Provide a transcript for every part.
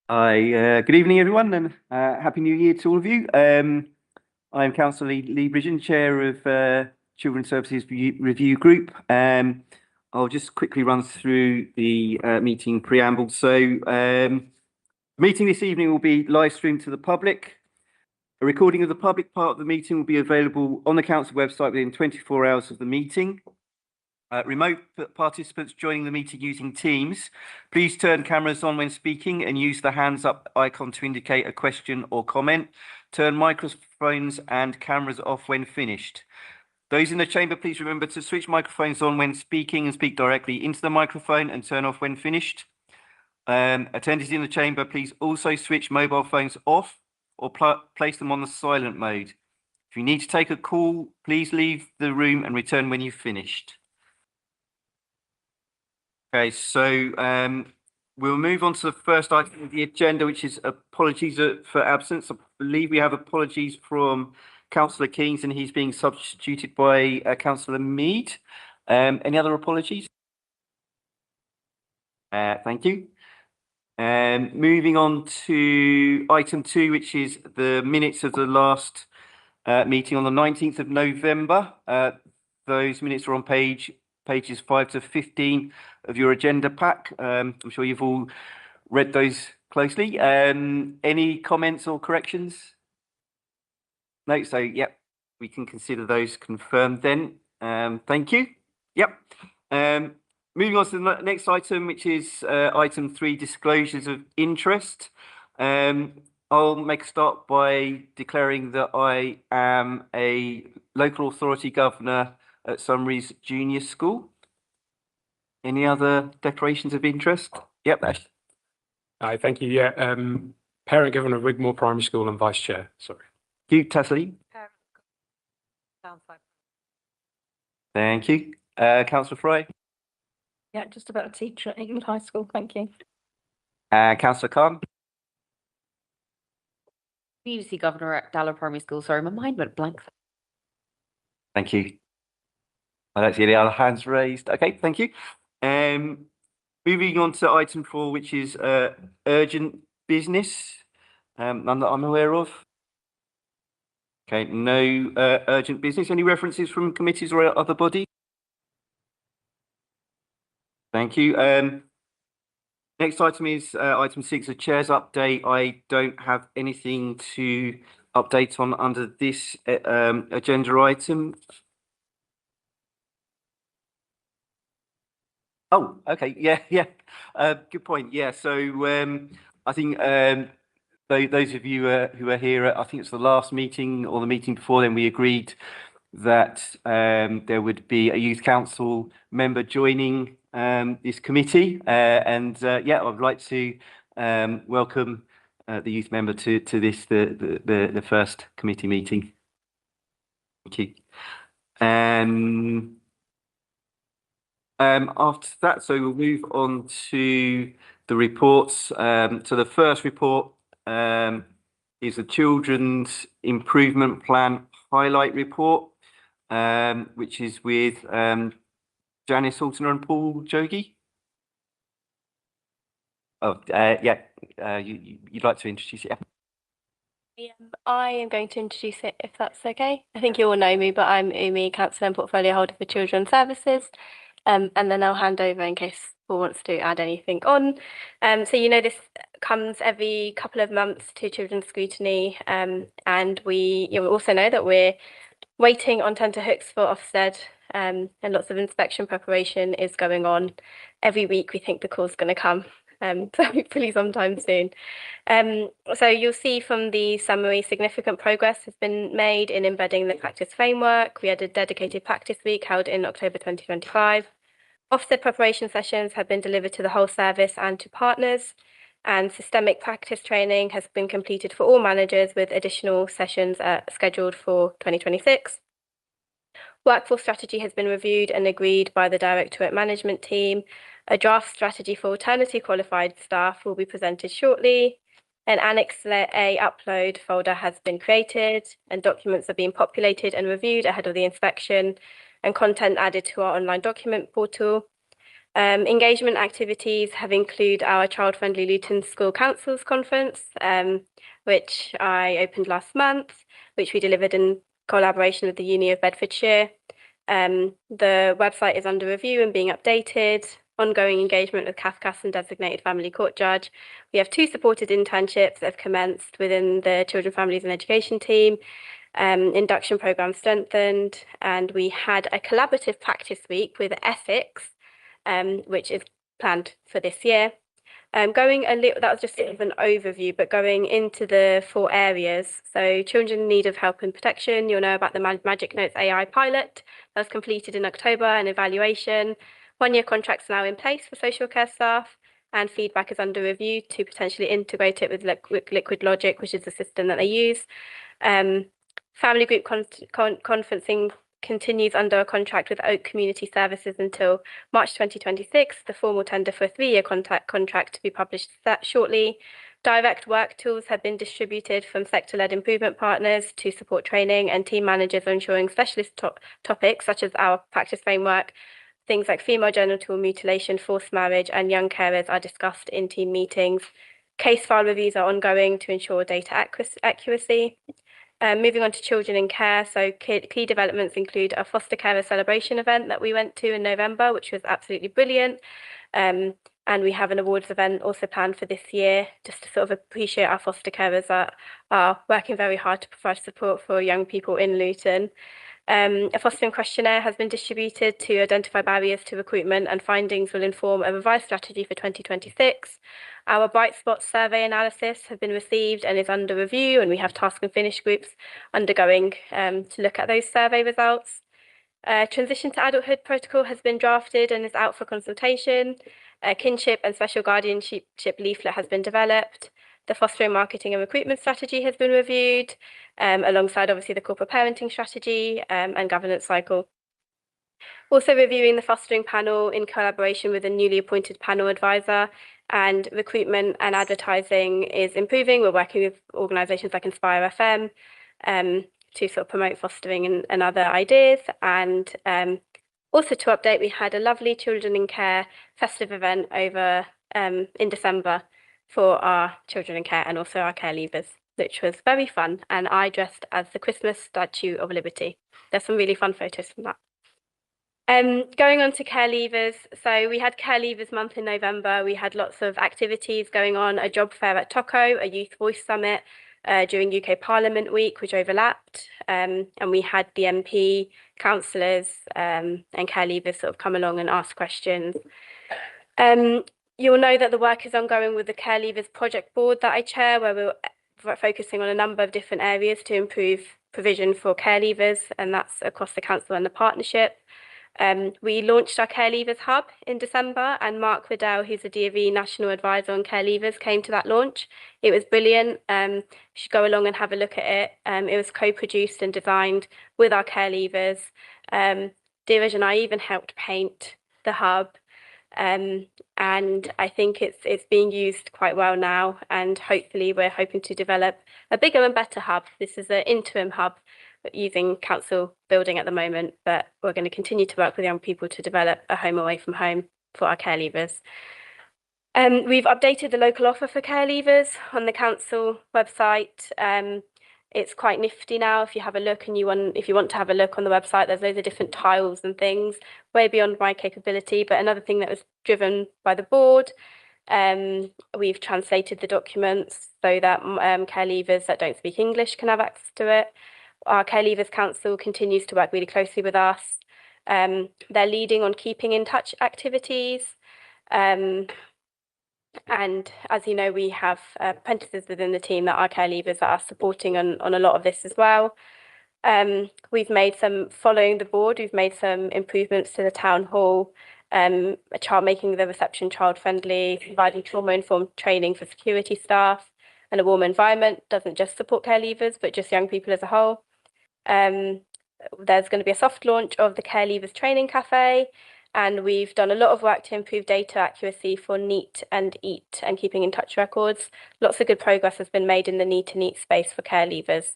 Good evening, everyone, and Happy New Year to all of you. I'm Councillor Lee Bridgen, Chair of Children's Services Review Group. I'll just quickly run through the meeting preamble. The meeting this evening will be live streamed to the public. A recording of the public part of the meeting will be available on the Council website within 24 hours of the meeting. Remote participants joining the meeting using Teams, please turn cameras on when speaking and use the hands up icon to indicate a question or comment. Turn microphones and cameras off when finished. Those in the chamber, please remember to switch microphones on when speaking and speak directly into the microphone and turn off when finished. Attendees in the chamber, please also switch mobile phones off or place them on the silent mode. If you need to take a call, please leave the room and return when you've finished. Okay, we'll move on to the first item of the agenda, which is apologies for absence. I believe we have apologies from Councillor Keynes, and he's being substituted by Councillor Mead. Any other apologies? Thank you. Moving on to item 2, which is the minutes of the last meeting on the 19th of November. Those minutes are on pages 5 to 15 of your agenda pack. I'm sure you've all read those closely. Any comments or corrections? No, so yep, we can consider those confirmed then. Thank you. Yep. Moving on to the next item, which is item 3, disclosures of interest. I'll make a start by declaring that I am a local authority governor at Summaries Junior School. Any other declarations of interest? Yep, Ash. Hi, thank you. Yeah, parent governor of Wigmore Primary School and vice chair. Sorry. You, Tassie. Thank you. Councillor Fry. Yeah, just about a teacher at England High School. Thank you. Councillor Khan. Community governor at Dallow Primary School. Sorry, my mind went blank. Thank you. I don't see any other hands raised. Okay, thank you. Moving on to item 4, which is urgent business. None that I'm aware of. Okay, no urgent business. Any references from committees or other bodies? Thank you. Next item is item 6, a chair's update. I don't have anything to update on under this agenda item. Oh, okay. Yeah. Good point. Yeah. So I think those of you who are here, I think it's the last meeting or the meeting before then, we agreed that there would be a youth council member joining this committee, and yeah, I'd like to welcome the youth member to this the first committee meeting. Thank you. After that, so we'll move on to the reports. So the first report is the Children's Improvement Plan Highlight Report, which is with Janice Halton and Paul Jogi. Oh, yeah, you'd like to introduce it? Yeah. I am going to introduce it, if that's okay. I think you all know me, but I'm Umi, Councillor and Portfolio Holder for Children's Services. And then I'll hand over in case Paul wants to add anything on. So you know this comes every couple of months to Children's Scrutiny, and we also know that we're waiting on tenterhooks for Ofsted, and lots of inspection preparation is going on. Every week we think the call's going to come, so hopefully sometime soon. So you'll see from the summary, significant progress has been made in embedding the practice framework. We had a dedicated practice week held in October 2025. Ofsted preparation sessions have been delivered to the whole service and to partners, and systemic practice training has been completed for all managers, with additional sessions scheduled for 2026. Workforce strategy has been reviewed and agreed by the Directorate Management Team. A draft strategy for alternative qualified staff will be presented shortly. An Annex A upload folder has been created, and documents are being populated and reviewed ahead of the inspection, and content added to our online document portal. Engagement activities have included our Child Friendly Luton School Councils Conference, which I opened last month, which we delivered in collaboration with the Uni of Bedfordshire. The website is under review and being updated. Ongoing engagement with CAFCAS and Designated Family Court Judge. We have 2 supported internships that have commenced within the Children, Families and Education team. Induction programme strengthened, and we had a collaborative practice week with ethics, which is planned for this year. That was just sort of an overview, but going into the 4 areas. So children in need of help and protection, you'll know about the Magic Notes AI pilot that was completed in October and evaluation. 1-year contracts now in place for social care staff, and feedback is under review to potentially integrate it with Liquid Logic, which is the system that they use. Family group conferencing continues under a contract with Oak Community Services until March 2026. The formal tender for a 3-year contract to be published shortly. Direct work tools have been distributed from sector-led improvement partners to support training, and team managers are ensuring specialist topics such as our practice framework. Things like female genital mutilation, forced marriage, and young carers are discussed in team meetings. Case file reviews are ongoing to ensure data accuracy. Moving on to children in care, so key developments include a foster carer celebration event that we went to in November, which was absolutely brilliant. And we have an awards event also planned for this year, just to sort of appreciate our foster carers that are working very hard to provide support for young people in Luton. A fostering questionnaire has been distributed to identify barriers to recruitment, and findings will inform a revised strategy for 2026. Our Bright Spots survey analysis have been received and is under review, and we have task and finish groups undergoing to look at those survey results. Transition to adulthood protocol has been drafted and is out for consultation. A kinship and special guardianship leaflet has been developed. The fostering marketing and recruitment strategy has been reviewed, alongside obviously the corporate parenting strategy and governance cycle. Also reviewing the fostering panel in collaboration with a newly appointed panel advisor, and recruitment and advertising is improving. We're working with organisations like Inspire FM to sort of promote fostering and other ideas. And also to update, we had a lovely Children in Care festive event over in December for our children in care and also our care leavers, which was very fun. And I dressed as the Christmas Statue of Liberty. There's some really fun photos from that. Going on to care leavers, so we had Care Leavers Month in November. We had lots of activities going on, a job fair at Toco, a Youth Voice Summit during UK Parliament Week, which overlapped, and we had the MP, councillors and care leavers sort of come along and ask questions. You'll know that the work is ongoing with the Care Leavers Project Board that I chair, where we're focusing on a number of different areas to improve provision for care leavers, and that's across the council and the partnership. We launched our Care Leavers Hub in December, and Mark Riddell, who's the DfE National Advisor on Care Leavers, came to that launch. It was brilliant. You should go along and have a look at it. It was co-produced and designed with our care leavers. Dheeraj and I even helped paint the hub. And I think it's being used quite well now, and hopefully we're hoping to develop a bigger and better hub. This is an interim hub using council building at the moment, but we're going to continue to work with young people to develop a home away from home for our care leavers. We've updated the local offer for care leavers on the council website. It's quite nifty now. If you have a look and if you want to have a look on the website, there's loads of different tiles and things, way beyond my capability. But another thing that was driven by the board, we've translated the documents so that care leavers that don't speak English can have access to it. Our Care Leavers Council continues to work really closely with us. They're leading on keeping in touch activities. And as you know, we have apprentices within the team that are care leavers that are supporting on a lot of this as well. We've made following the board, we've made some improvements to the town hall, making the reception child friendly, providing trauma-informed training for security staff, and a warm environment doesn't just support care leavers, but just young people as a whole. There's going to be a soft launch of the Care Leavers Training Cafe, and we've done a lot of work to improve data accuracy for NEAT and EAT and keeping in touch records. Lots of good progress has been made in the need to NEAT space for care leavers.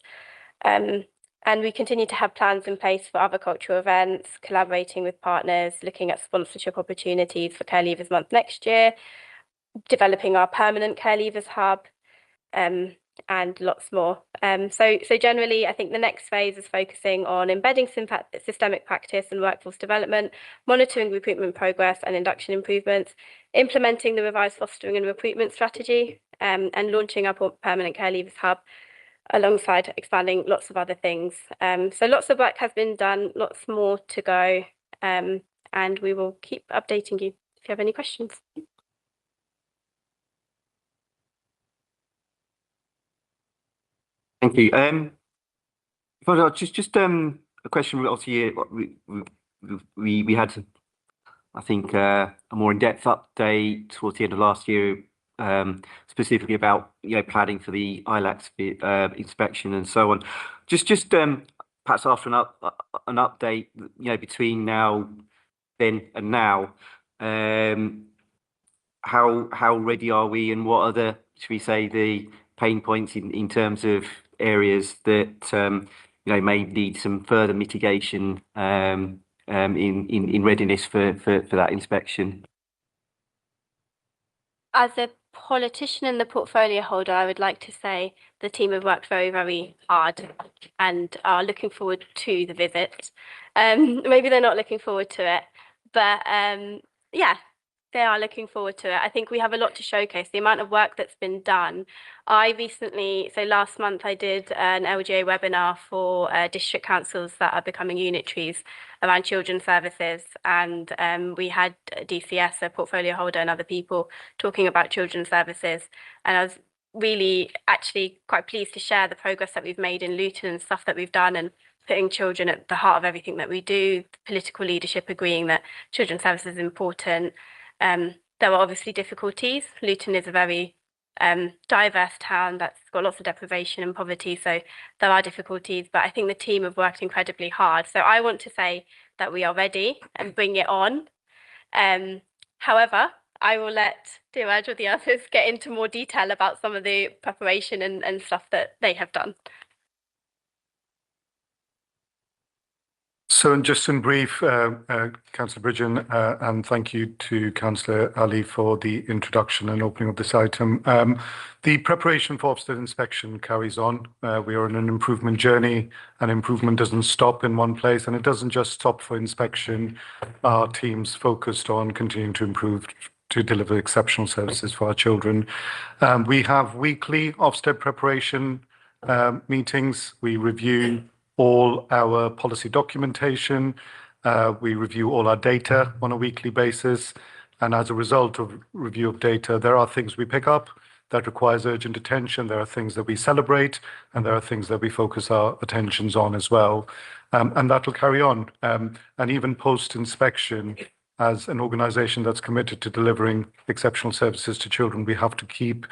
And we continue to have plans in place for other cultural events, collaborating with partners, looking at sponsorship opportunities for Care Leavers Month next year, developing our permanent Care Leavers Hub, and lots more. So generally, I think the next phase is focusing on embedding systemic practice and workforce development, monitoring recruitment progress and induction improvements, implementing the revised fostering and recruitment strategy, and launching our permanent Care Leavers Hub, alongside expanding lots of other things. So lots of work has been done, lots more to go, and we will keep updating you if you have any questions. Thank you. Just a question. Obviously, we had, I think, a more in-depth update towards the end of last year, specifically about planning for the ILACS inspection and so on. Just perhaps after an update, between then and now, how ready are we, and what are the, should we say, the pain points in terms of areas that may need some further mitigation in readiness for that inspection? As a politician and the portfolio holder, I would like to say the team have worked very, very hard and are looking forward to the visit. Maybe they're not looking forward to it, but yeah, they are looking forward to it. I think we have a lot to showcase, the amount of work that's been done. So last month I did an LGA webinar for district councils that are becoming unitaries around children's services, and we had DCS, a portfolio holder, and other people talking about children's services, and I was really actually quite pleased to share the progress that we've made in Luton and stuff that we've done, and putting children at the heart of everything that we do, political leadership agreeing that children's services is important. There were obviously difficulties. Luton is a very diverse town that's got lots of deprivation and poverty, so there are difficulties, but I think the team have worked incredibly hard. So I want to say that we are ready and bring it on. However, I will let Diraj or the others get into more detail about some of the preparation and stuff that they have done. So just in brief, Councillor Bridgen, and thank you to Councillor Ali for the introduction and opening of this item. The preparation for Ofsted inspection carries on. We are on an improvement journey, and improvement doesn't stop in one place, and it doesn't just stop for inspection. Our team's focused on continuing to improve to deliver exceptional services for our children. We have weekly Ofsted preparation meetings. We review all our policy documentation. We review all our data on a weekly basis. And as a result of review of data, there are things we pick up that requires urgent attention. There are things that we celebrate, and there are things that we focus our attentions on as well. And that will carry on. And even post-inspection, as an organisation that's committed to delivering exceptional services to children, we have to keep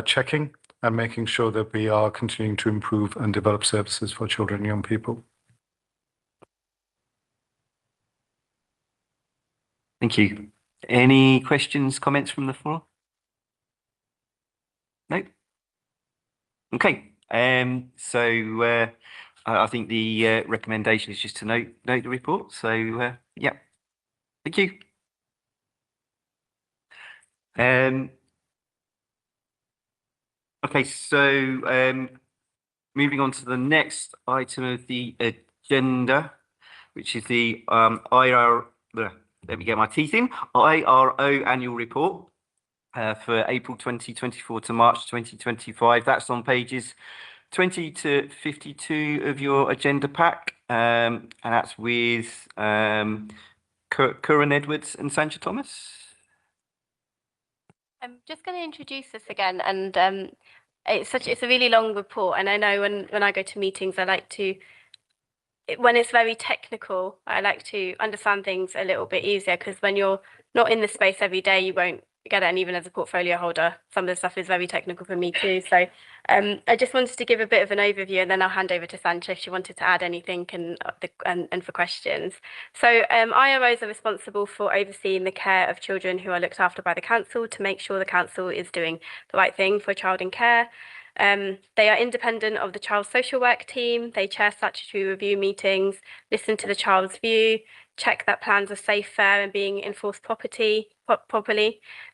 checking and making sure that we are continuing to improve and develop services for children and young people. Thank you. Any questions, comments from the floor? No? Okay. So I think the recommendation is just to note the report. So yeah, thank you. Okay, so moving on to the next item of the agenda, which is the IRO annual report for April 2024 to March 2025. That's on pages 20 to 52 of your agenda pack, and that's with Curran Edwards and Sandra Thomas. I'm just going to introduce this again, and it's a really long report, and I know when I go to meetings, I like to, when it's very technical, I like to understand things a little bit easier, because when you're not in the space every day, you won't get it, and even as a portfolio holder, some of the stuff is very technical for me too. So I just wanted to give a bit of an overview, and then I'll hand over to Sancha if she wanted to add anything and for questions. So IROs are responsible for overseeing the care of children who are looked after by the council to make sure the council is doing the right thing for a child in care. They are independent of the child's social work team. They chair statutory review meetings, listen to the child's view, check that plans are safe, fair, and being enforced properly,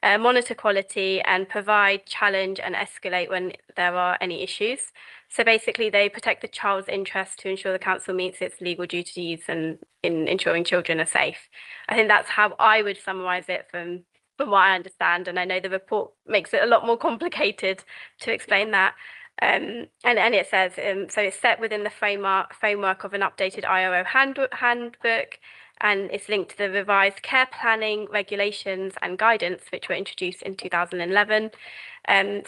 monitor quality, and provide, challenge, and escalate when there are any issues. So basically, they protect the child's interest to ensure the council meets its legal duties and in ensuring children are safe. I think that's how I would summarise it from what I understand, and I know the report makes it a lot more complicated to explain that. And it says, so it's set within the framework of an updated IRO handbook, and it's linked to the revised care planning regulations and guidance, which were introduced in 2011.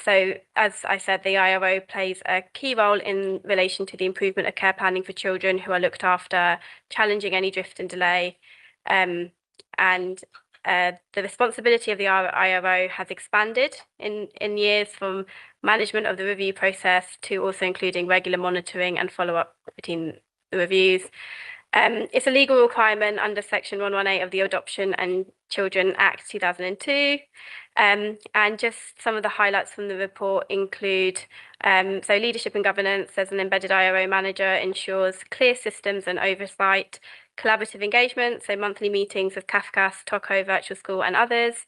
So as I said, the IRO plays a key role in relation to the improvement of care planning for children who are looked after, challenging any drift and delay. The responsibility of the IRO has expanded in years from management of the review process to also including regular monitoring and follow-up between the reviews. It's a legal requirement under Section 118 of the Adoption and Children Act 2002. And just some of the highlights from the report include, so leadership and governance, there's an embedded IRO manager, ensures clear systems and oversight, collaborative engagement, so monthly meetings with CAFCAS, TOCO, Virtual School and others.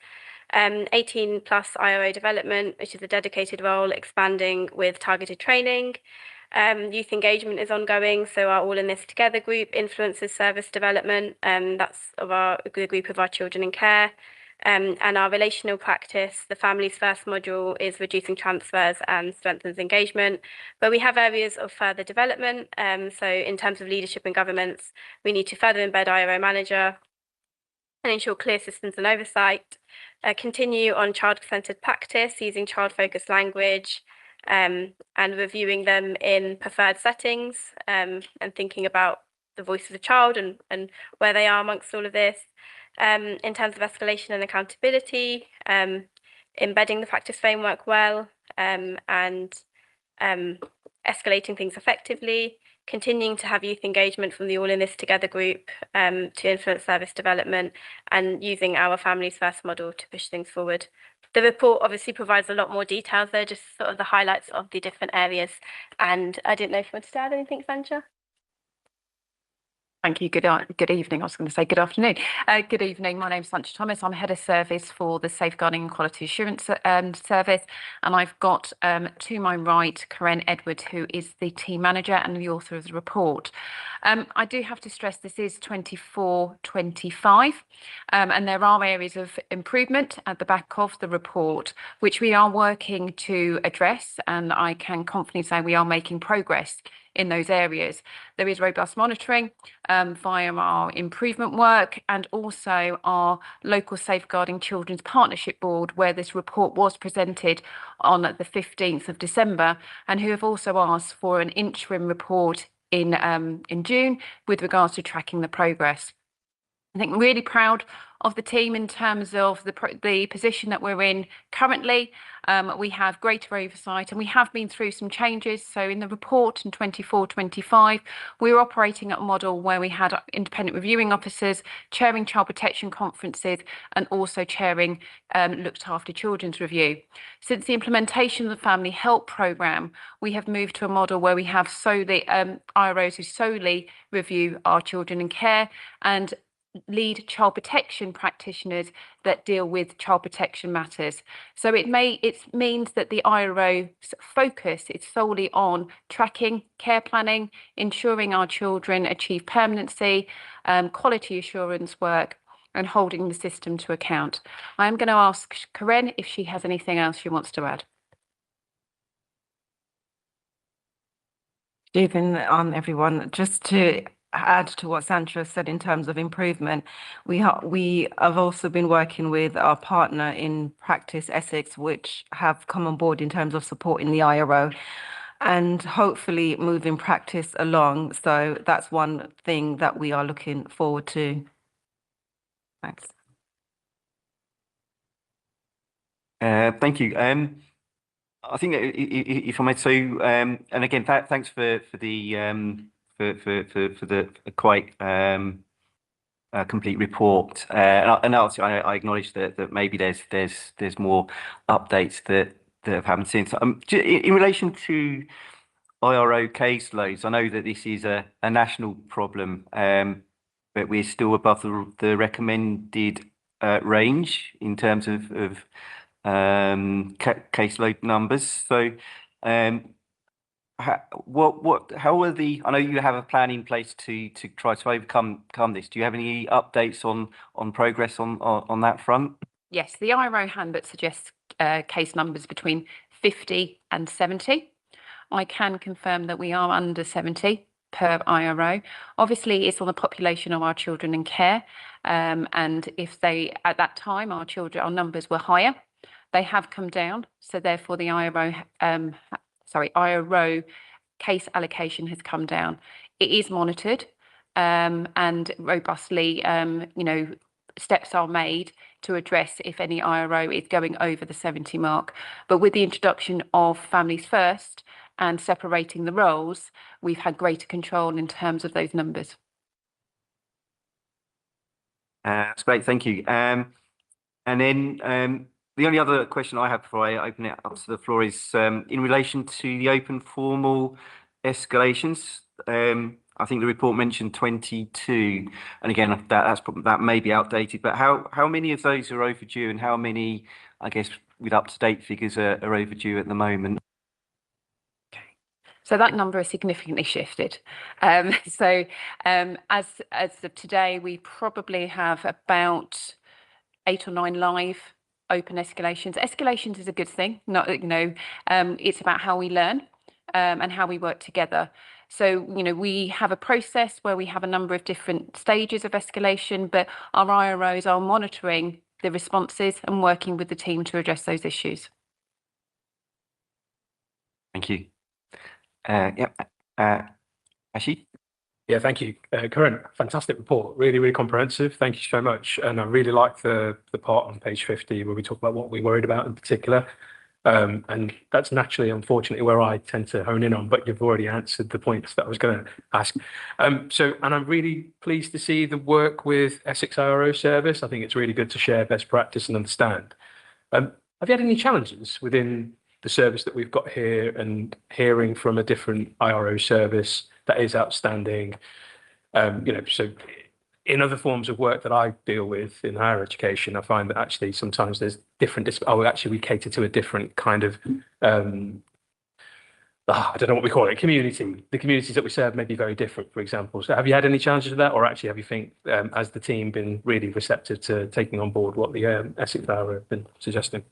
18 plus IRO development, which is a dedicated role, expanding with targeted training. Youth engagement is ongoing, so our All in This Together group influences service development. That's the group of our children in care. And our relational practice, the Families First module, is reducing transfers and strengthens engagement. But we have areas of further development. So in terms of leadership and governance, we need to further embed IRO manager and ensure clear systems and oversight. Continue on child-centered practice using child-focused language, and reviewing them in preferred settings, and thinking about the voice of the child and where they are amongst all of this. In terms of escalation and accountability, embedding the practice framework well, and escalating things effectively, continuing to have youth engagement from the All in This Together group to influence service development, and using our Families First model to push things forward. The report obviously provides a lot more details. They're just sort of the highlights of the different areas. And I didn't know if you wanted to add anything, Sandra. Thank you. Good evening. I was going to say good afternoon. Good evening. My name's Sandra Thomas. I'm Head of Service for the Safeguarding and Quality Assurance Service. And I've got to my right, Karen Edwards, who is the team manager and the author of the report. I do have to stress this is 24-25, and there are areas of improvement at the back of the report, which we are working to address. And I can confidently say we are making progress in those areas. There is robust monitoring via our improvement work and also our local Safeguarding Children's Partnership Board, where this report was presented on the 15th of December, and who have also asked for an interim report in June with regards to tracking the progress. I think I'm really proud of the team in terms of the position that we're in currently. We have greater oversight and we have been through some changes. So in the report in 24-25, we were operating at a model where we had independent reviewing officers, chairing child protection conferences and also chairing looked after children's review. Since the implementation of the Family Help Programme, we have moved to a model where we have IROs who solely review our children in care and lead child protection practitioners that deal with child protection matters. So it means that the IRO's focus is solely on tracking, care planning, ensuring our children achieve permanency, quality assurance work, and holding the system to account. I am going to ask Karen if she has anything else she wants to add. Good evening, everyone. Just to add to what Sandra said in terms of improvement, we have also been working with our partner in practice, Essex, which have come on board in terms of supporting the IRO and hopefully moving practice along. So that's one thing that we are looking forward to. Thanks. Thank you. I think if I may, so and again, thanks for the quite complete report. And also I acknowledge that maybe there's more updates that that have happened since. In relation to IRO caseloads, I know that this is a national problem, but we're still above the recommended range in terms of caseload numbers. So, how are I know you have a plan in place to try to overcome this. Do you have any updates on progress on that front? Yes, the IRO handbook suggests case numbers between 50 and 70. I can confirm that we are under 70 per IRO. Obviously, it's on the population of our children in care. And if at that time, our numbers were higher, they have come down. So therefore the IRO case allocation has come down. It is monitored and robustly, steps are made to address if any IRO is going over the 70 mark. But with the introduction of Families First and separating the roles, we've had greater control in terms of those numbers. That's great, thank you. And then the only other question I have before I open it up to the floor is in relation to the open formal escalations. I think the report mentioned 22, and again that may be outdated. But how many of those are overdue, and how many, I guess, with up-to-date figures are overdue at the moment? So that number has significantly shifted. As of today, we probably have about 8 or 9 live open escalations. Escalations is a good thing. Not, it's about how we learn and how we work together. So, we have a process where we have a number of different stages of escalation, but our IROs are monitoring the responses and working with the team to address those issues. Thank you. Ashi? Yeah, thank you. Corinne, fantastic report. Really, really comprehensive. Thank you so much. And I really like the part on page 50 where we talk about what we're worried about in particular. And that's naturally, unfortunately, where I tend to hone in on, but you've already answered the points that I was going to ask. And I'm really pleased to see the work with Essex IRO service. I think it's really good to share best practice and understand. Have you had any challenges within the service that we've got here and hearing from a different IRO service that is outstanding? So in other forms of work that I deal with in higher education, I find that actually sometimes there's different, we cater to a different kind of, I don't know what we call it, community. The communities that we serve may be very different, for example. So have you had any challenges with that, or actually have you think, as the team, been really receptive to taking on board what the Essex IRO have been suggesting?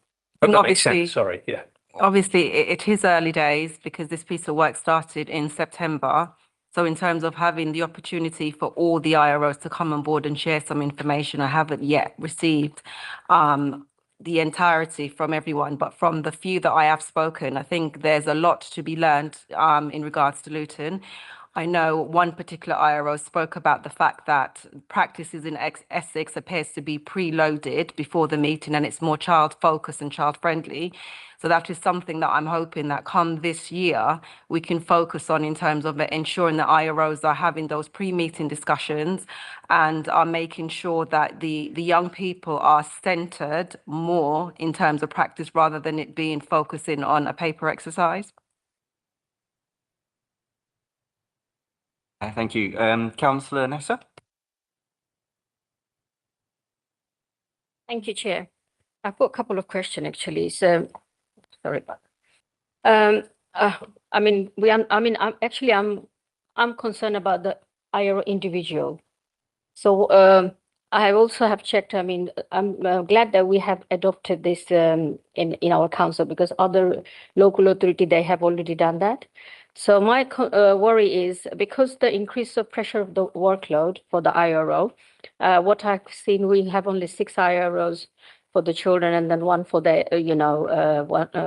Hope that makes sense. Sorry, yeah. Obviously, it is early days because this piece of work started in September. So in terms of having the opportunity for all the IROs to come on board and share some information, I haven't yet received the entirety from everyone, but from the few that I have spoken, I think there's a lot to be learned in regards to Luton. I know one particular IRO spoke about the fact that practices in Essex appears to be preloaded before the meeting and it's more child focused and child friendly. So that is something that I'm hoping that come this year, we can focus on in terms of ensuring that IROs are having those pre-meeting discussions and are making sure that the young people are centered more in terms of practice rather than it being focusing on a paper exercise. Thank you. Councillor Nessa? Thank you, Chair. I've got a couple of questions actually. So, sorry about that. I'm concerned about the IRO individual. So I also have checked. I'm glad that we have adopted this in our council because other local authority, they have already done that. So my worry is because the increase of pressure of the workload for the IRO, what I've seen, we have only 6 IROs for the children and then one for the,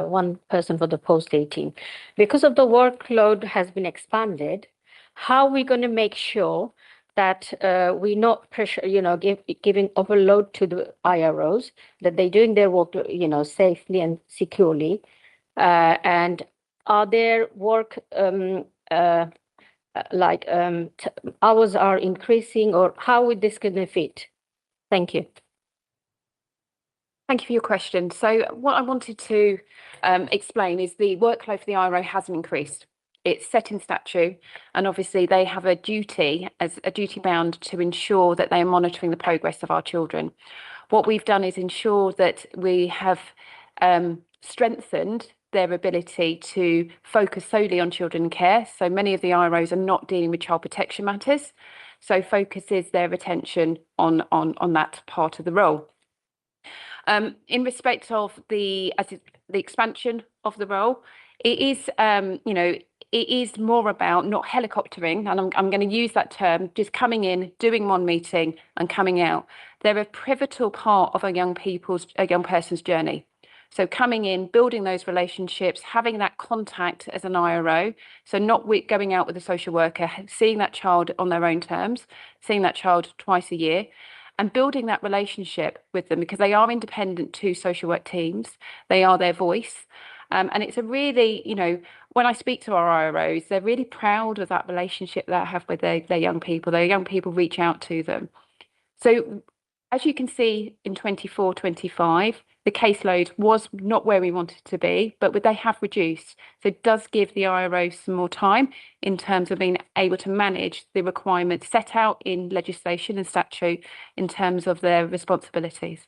one person for the post-18. Because of the workload has been expanded, how are we going to make sure that we not pressure, giving overload to the IROs, that they're doing their work, safely and securely, and are their work hours are increasing, or how would this going to fit? Thank you. Thank you for your question. So what I wanted to explain is the workload for the IRO hasn't increased. It's set in statute, and obviously they have a duty as a duty bound to ensure that they are monitoring the progress of our children. What we've done is ensure that we have strengthened their ability to focus solely on children in care. So many of the IROs are not dealing with child protection matters, so focuses their attention on that part of the role. In respect of the expansion of the role, it is it is more about not helicoptering, and I'm going to use that term, just coming in, doing one meeting and coming out. They're a pivotal part of a young person's journey. So coming in, building those relationships, having that contact as an IRO, so not going out with a social worker, seeing that child on their own terms, seeing that child twice a year, and building that relationship with them, because they are independent to social work teams, they are their voice. And it's a really, when I speak to our IROs, they're really proud of that relationship that I have with their young people. Their young people reach out to them. So as you can see in 24-25, the caseload was not where we wanted to be, but they have reduced. So it does give the IRO some more time in terms of being able to manage the requirements set out in legislation and statute in terms of their responsibilities.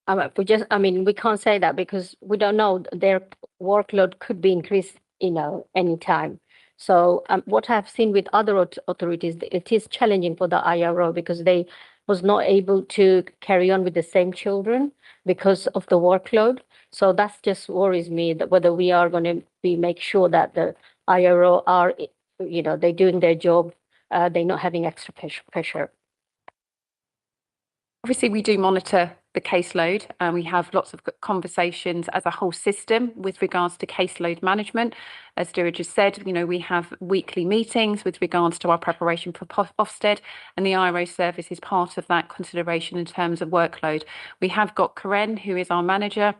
We can't say that because we don't know, their workload could be increased, anytime. So what I've seen with other authorities, it is challenging for the IRO because they was not able to carry on with the same children because of the workload. So that just worries me that whether we are going to make sure that the IRO are, they're doing their job, they're not having extra pressure. Obviously, we do monitor the caseload, and we have lots of conversations as a whole system with regards to caseload management. As Dira just said, we have weekly meetings with regards to our preparation for Ofsted, and the IRO service is part of that consideration in terms of workload. We have got Karen, who is our manager,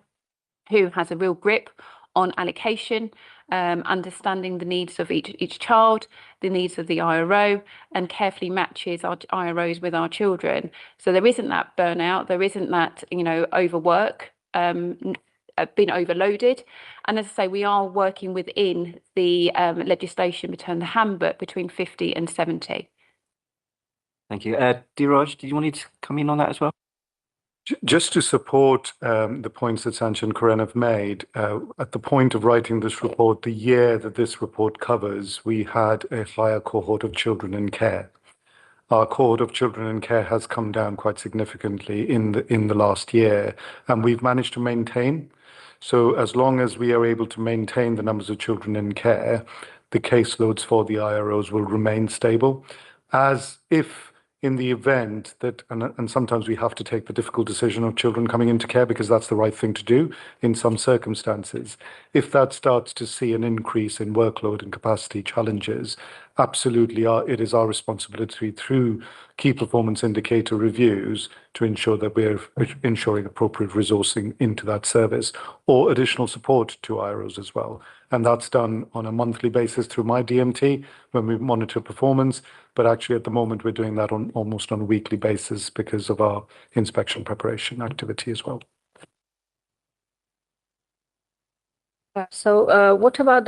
who has a real grip on allocation, understanding the needs of each child, the needs of the IRO, and carefully matches our IROs with our children. So there isn't that burnout, there isn't that, overwork, been overloaded. And as I say, we are working within the legislation between the handbook between 50 and 70. Thank you. Diraj, did you want to come in on that as well? Just to support the points that Sanch and Karen have made, at the point of writing this report, the year that this report covers, we had a higher cohort of children in care. Our cohort of children in care has come down quite significantly in the last year, and we've managed to maintain. So as long as we are able to maintain the numbers of children in care, the caseloads for the IROs will remain stable. As if in the event that, and sometimes we have to take the difficult decision of children coming into care because that's the right thing to do in some circumstances. If that starts to see an increase in workload and capacity challenges, absolutely it is our responsibility through key performance indicator reviews to ensure that we're ensuring appropriate resourcing into that service or additional support to IROs as well. And that's done on a monthly basis through my DMT when we monitor performance. But actually, at the moment, we're doing that almost on a weekly basis because of our inspection preparation activity as well. So what about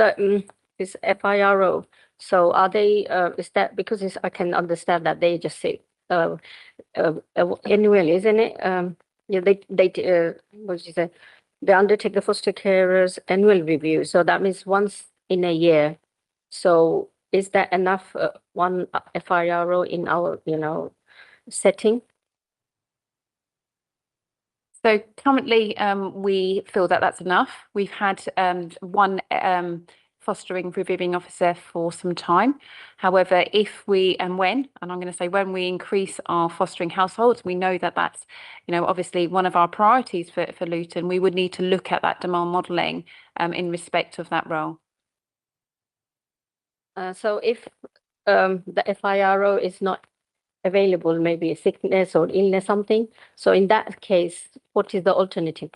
this FIRO? So are they, is that because I can understand that they just say annually, isn't it? What did you say? They undertake the foster carers annual review. So that means once in a year. So is that enough, one FIRO in our, setting? So currently, we feel that that's enough. We've had one fostering reviewing officer for some time. However, if we and when, and I'm going to say when we increase our fostering households, we know that that's, obviously one of our priorities for Luton. We would need to look at that demand modelling in respect of that role. So if the FIRO is not available, maybe a sickness or illness, something. So in that case, what is the alternative?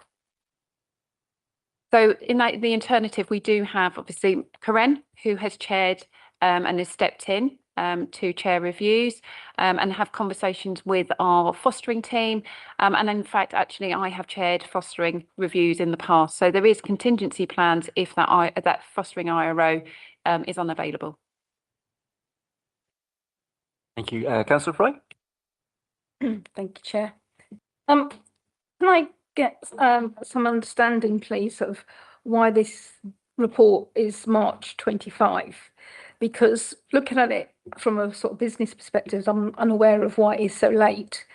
So in the alternative, we do have obviously Karen, who has chaired and has stepped in to chair reviews and have conversations with our fostering team. And in fact, actually, I have chaired fostering reviews in the past. So there is contingency plans if that fostering IRO is unavailable. Thank you. Councillor Fry? Thank you, Chair. Can I get some understanding, please, of why this report is March 25? Because looking at it from a sort of business perspective, I'm unaware of why it is so late.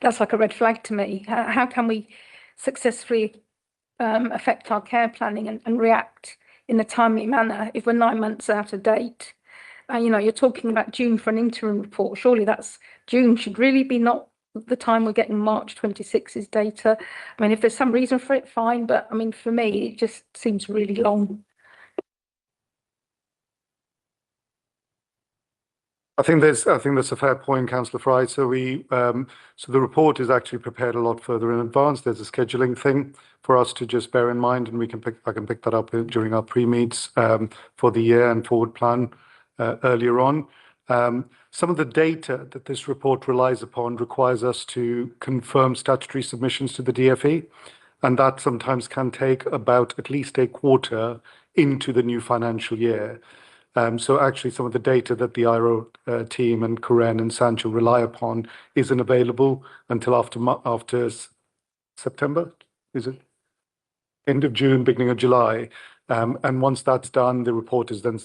That's like a red flag to me. How can we successfully affect our care planning and react in a timely manner if we're 9 months out of date? You know, you're talking about June for an interim report. Surely that's June should really be not the time we're getting March 26's data. I mean, if there's some reason for it, fine. But I mean, for me, it just seems really long. I think that's a fair point, Councillor Fry. So so the report is actually prepared a lot further in advance. There's a scheduling thing for us to just bear in mind, and I can pick that up during our pre-meets for the year and forward plan earlier on. Some of the data that this report relies upon requires us to confirm statutory submissions to the DfE, and that sometimes can take about at least a quarter into the new financial year. So actually some of the data that the IRO team and Karen and Sancho rely upon isn't available until after September, is it? End of June, beginning of July. And once that's done, the report is then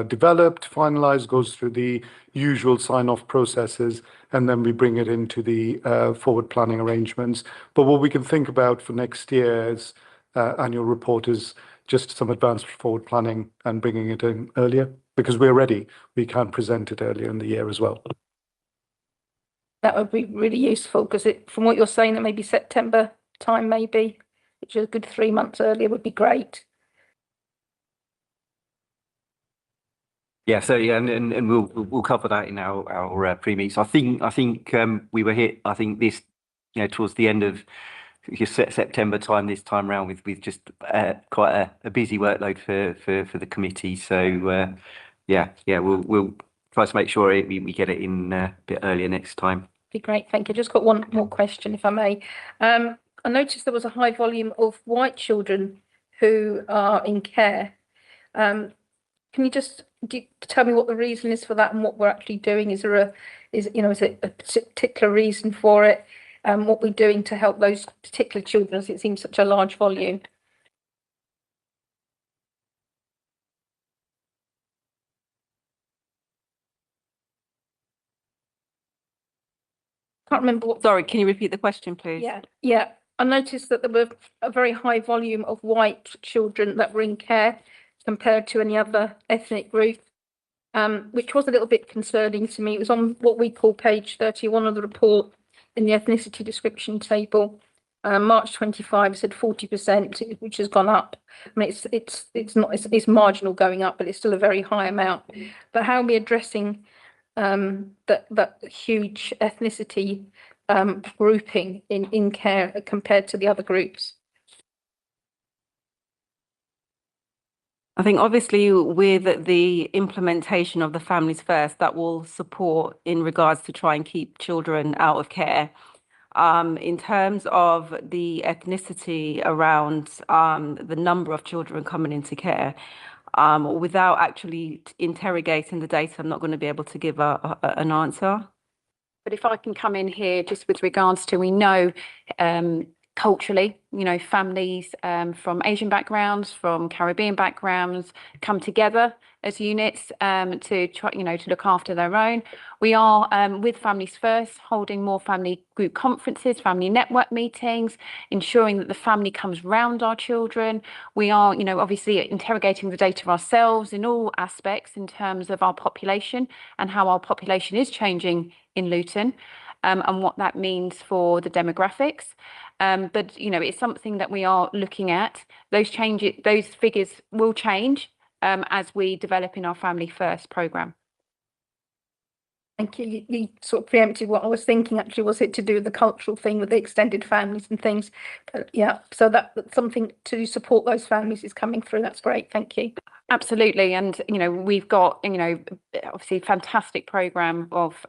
developed, finalized, goes through the usual sign-off processes, and then we bring it into the forward planning arrangements. But what we can think about for next year's annual report is just some advanced forward planning and bringing it in earlier, because we're ready. We can present it earlier in the year as well. That would be really useful, because from what you're saying, it may be September time, maybe, which is a good 3 months earlier would be great. Yeah, so yeah, and we'll cover that in our pre-meets. I think we were hit. I think this, you know, towards the end of September time this time around with just quite a busy workload for the committee. So yeah, we'll try to make sure we get it in a bit earlier next time. Be great, thank you. Just got one more question, if I may. I noticed there was a high volume of white children who are in care. Can you just tell me what the reason is for that and what we're actually doing? Is it a particular reason for it? What we're doing to help those particular children, as it seems such a large volume? Can't remember what. Sorry, can you repeat the question, please? Yeah. I noticed that there were a very high volume of white children that were in care compared to any other ethnic group, which was a little bit concerning to me. It was on what we call page 31 of the report in the ethnicity description table. March 25 said 40%, which has gone up. I mean, it's marginal going up, but it's still a very high amount. But how are we addressing that huge ethnicity grouping in care compared to the other groups? I think obviously with the implementation of the Families First, that will support in regards to try and keep children out of care. In terms of the ethnicity around the number of children coming into care, without actually interrogating the data, I'm not going to be able to give an answer. But if I can come in here just with regards to, we know culturally, you know, families from Asian backgrounds, from Caribbean backgrounds come together as units to try, you know, to look after their own. We are with Families First holding more family group conferences, family network meetings, ensuring that the family comes round our children. We are, you know, obviously interrogating the data ourselves in all aspects in terms of our population and how our population is changing in Luton. And what that means for the demographics. But, you know, it's something that we are looking at. Those figures will change as we develop in our Family First programme. Thank you. You sort of preempted what I was thinking, actually. Was it to do with the cultural thing with the extended families and things? But yeah, so that's something to support those families is coming through. That's great. Thank you. Absolutely. And, we've got, obviously fantastic programme of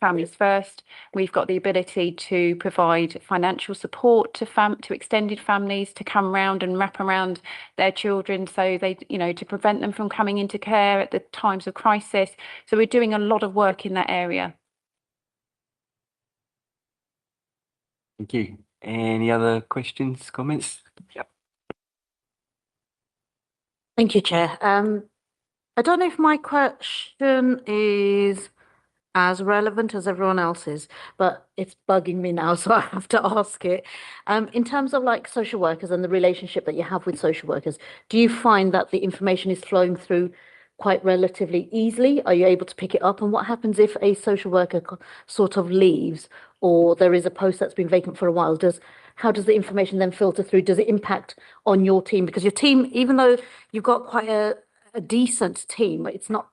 Families First. We've got the ability to provide financial support to extended families to come round and wrap around their children, so they, to prevent them from coming into care at the times of crisis. So we're doing a lot of work in that area. Thank you. Any other questions, comments? Yep. Thank you, Chair. I don't know if my question is as relevant as everyone else's, but it's bugging me now, so I have to ask it. In terms of like social workers and the relationship that you have with social workers, do you find that the information is flowing through quite relatively easily? Are you able to pick it up? And what happens if a social worker sort of leaves, or there is a post that's been vacant for a while? How does the information then filter through? Does it impact on your team? Because your team, even though you've got quite a decent team, it's not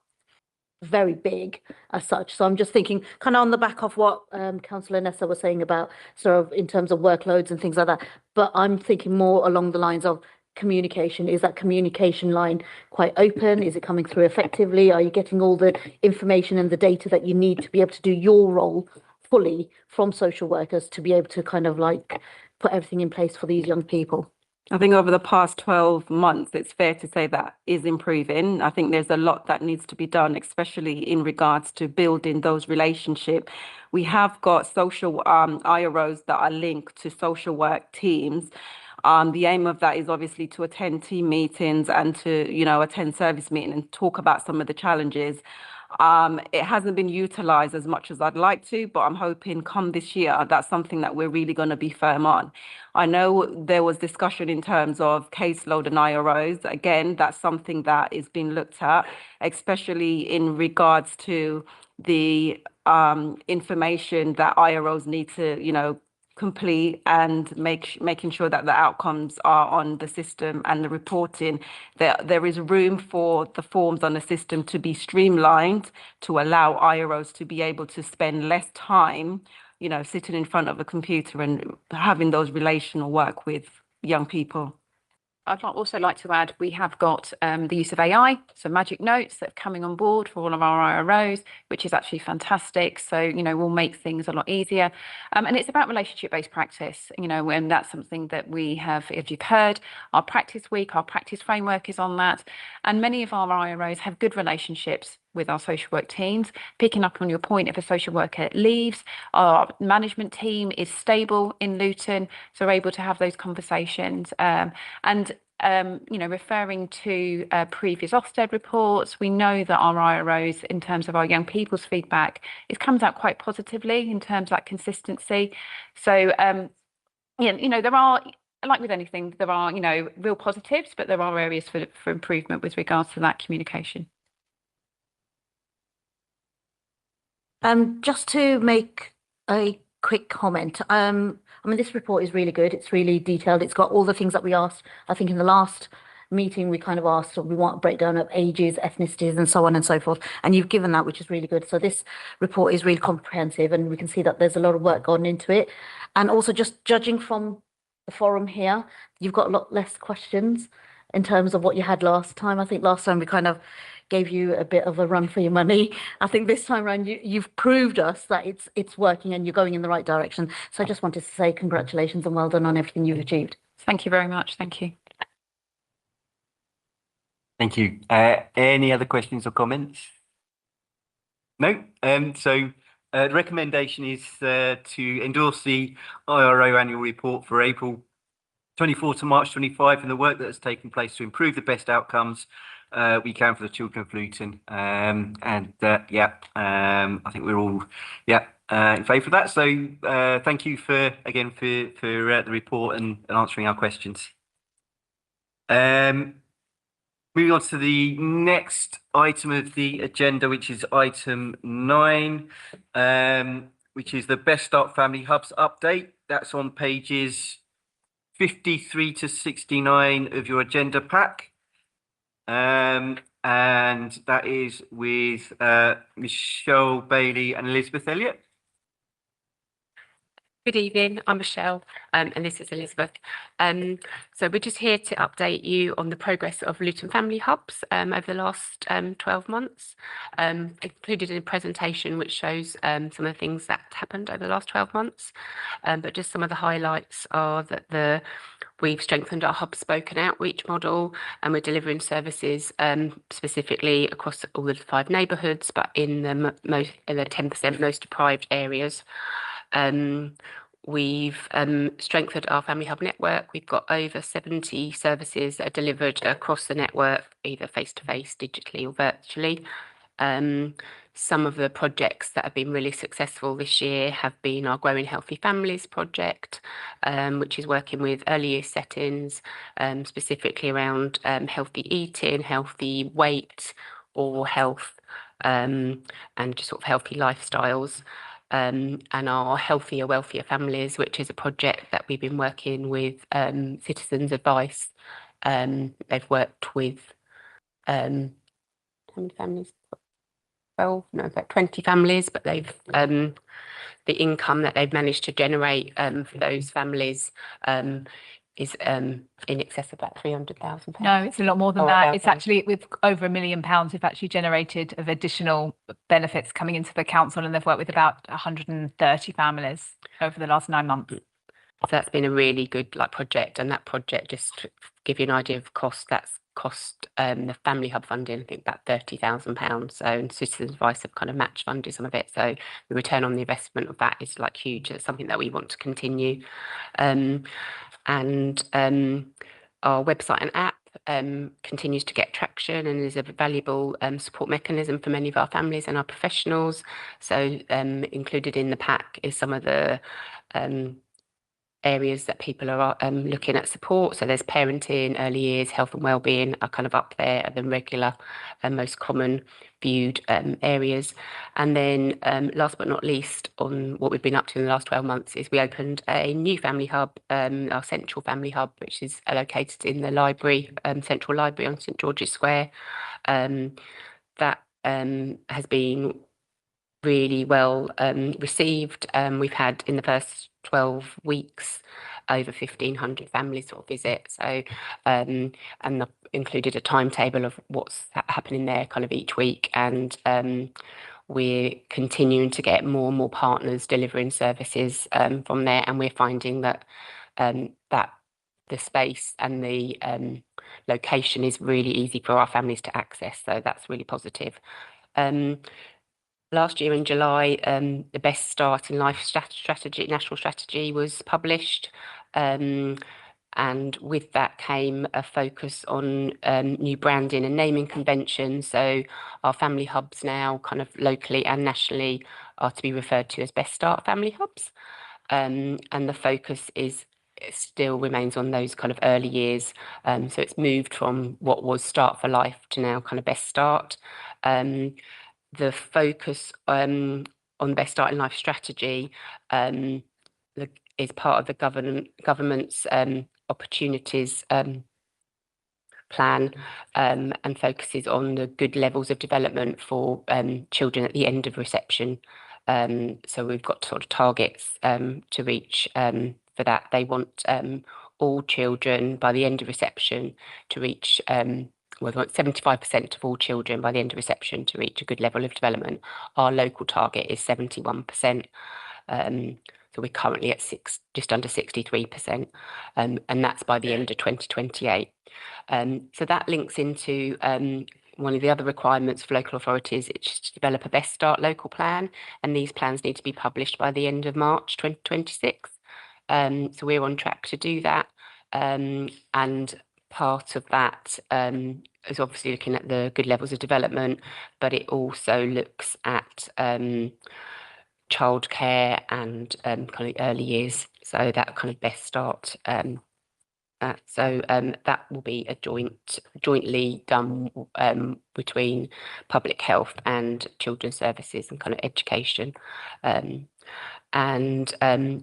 very big as such. So I'm just thinking kind of on the back of what Councillor Nessa was saying about sort of in terms of workloads and things like that. But I'm thinking more along the lines of communication. Is that communication line quite open? Is it coming through effectively? Are you getting all the information and the data that you need to be able to do your role fully from social workers to be able to kind of like put everything in place for these young people? I think over the past 12 months, it's fair to say that is improving. I think there's a lot that needs to be done, especially in regards to building those relationships. We have got social IROs that are linked to social work teams. The aim of that is obviously to attend team meetings and to, attend service meeting and talk about some of the challenges. It hasn't been utilised as much as I'd like to, but I'm hoping come this year, that's something that we're really going to be firm on. I know there was discussion in terms of caseload and IROs. Again, that's something that is being looked at, especially in regards to the information that IROs need to, complete and making sure that the outcomes are on the system and the reporting. There is room for the forms on the system to be streamlined to allow IROs to be able to spend less time, sitting in front of a computer and having those relational work with young people. I'd also like to add, we have got the use of AI, so magic notes that are coming on board for all of our IROs, which is actually fantastic. So, we'll make things a lot easier. And it's about relationship-based practice, and that's something that we have, if you've heard, our practice week, our practice framework is on that. And many of our IROs have good relationships with our social work teams. Picking up on your point, if a social worker leaves, our management team is stable in Luton, so we're able to have those conversations. Referring to previous Ofsted reports, we know that our IROs, in terms of our young people's feedback, it comes out quite positively in terms of that consistency. So, there are, like with anything, there are, real positives, but there are areas for improvement with regards to that communication. Just to make a quick comment, this report is really good. It's really detailed. It's got all the things that we asked. I think in the last meeting, we kind of asked, we want a breakdown of ages, ethnicities, and so on and so forth. And you've given that, which is really good. So this report is really comprehensive, and we can see that there's a lot of work gone into it. And also just judging from the forum here, you've got a lot less questions in terms of what you had last time. I think last time we kind of gave you a bit of a run for your money. I think this time around you've proved us that it's working and you're going in the right direction. So I just wanted to say congratulations and well done on everything you've achieved. Thank you very much. Thank you. Thank you. Any other questions or comments? No. So the recommendation is to endorse the IRO annual report for April 24 to March 25 and the work that has taken place to improve the best outcomes we can for the children of Luton. I think we're all in favour of that. So thank you for the report and answering our questions. Moving on to the next item of the agenda, which is item 9, which is the Best Start Family Hubs update. That's on pages 53 to 69 of your agenda pack. And that is with Michelle Bailey and Elizabeth Elliott. Good evening, I'm Michelle, and this is Elizabeth. So we're just here to update you on the progress of Luton Family Hubs over the last 12 months. Included in a presentation which shows some of the things that happened over the last 12 months. But just some of the highlights are that we've strengthened our hub spoken outreach model, and we're delivering services specifically across all the 5 neighbourhoods, but in the 10% most deprived areas. We've strengthened our Family Hub network. We've got over 70 services that are delivered across the network, either face-to-face, digitally or virtually. Some of the projects that have been really successful this year have been our Growing Healthy Families project, which is working with early year settings, specifically around healthy eating, healthy weight, or health, and just sort of healthy lifestyles. And our Healthier, Wealthier Families, which is a project that we've been working with Citizens Advice. They've worked with how many families? 12, no, about 20 families, but they've the income that they've managed to generate for those families is in excess of about £300,000. No, it's a lot more than Oh, that. okay. It's actually with over £1 million we've actually generated of additional benefits coming into the council, and they've worked with about 130 families over the last 9 months. So that's been a really good project, and that project, just to give you an idea of cost, that's cost the Family Hub funding, I think, about £30,000. So, and Citizens Advice have kind of match funded some of it. So the return on the investment of that is huge. It's something that we want to continue. Our website and app continues to get traction and is a valuable support mechanism for many of our families and our professionals. So included in the pack is some of the areas that people are looking at support. So there's parenting, early years, health and wellbeing are kind of up there, the regular and most common viewed areas. And then last but not least, on what we've been up to in the last 12 months, is we opened a new family hub, our central family hub, which is located in the library, central library on St George's Square. That has been really well received. We've had in the first 12 weeks over 1,500 families sort of visit. So and I've included a timetable of what's happening there kind of each week, and we're continuing to get more and more partners delivering services from there, and we're finding that that the space and the location is really easy for our families to access. So that's really positive. Last year in July, the Best Start in Life strategy, national strategy, was published. And with that came a focus on new branding and naming conventions. So our family hubs now, kind of locally and nationally, are to be referred to as Best Start Family Hubs. And the focus still remains on those kind of early years. So it's moved from what was Start for Life to now kind of Best Start. The focus on Best Start in Life strategy is part of the government's opportunities plan, and focuses on the good levels of development for children at the end of reception. So we've got sort of targets to reach for that. They want all children by the end of reception to reach we want 75% of all children by the end of reception to reach a good level of development. Our local target is 71%. So we're currently at just under 63%, and that's by the end of 2028. So that links into one of the other requirements for local authorities, is to develop a Best Start local plan, and these plans need to be published by the end of March 2026. So we're on track to do that, and part of that is obviously looking at the good levels of development, but it also looks at childcare and kind of early years. So that kind of Best Start. So that will be a jointly done between public health and children's services and kind of education. And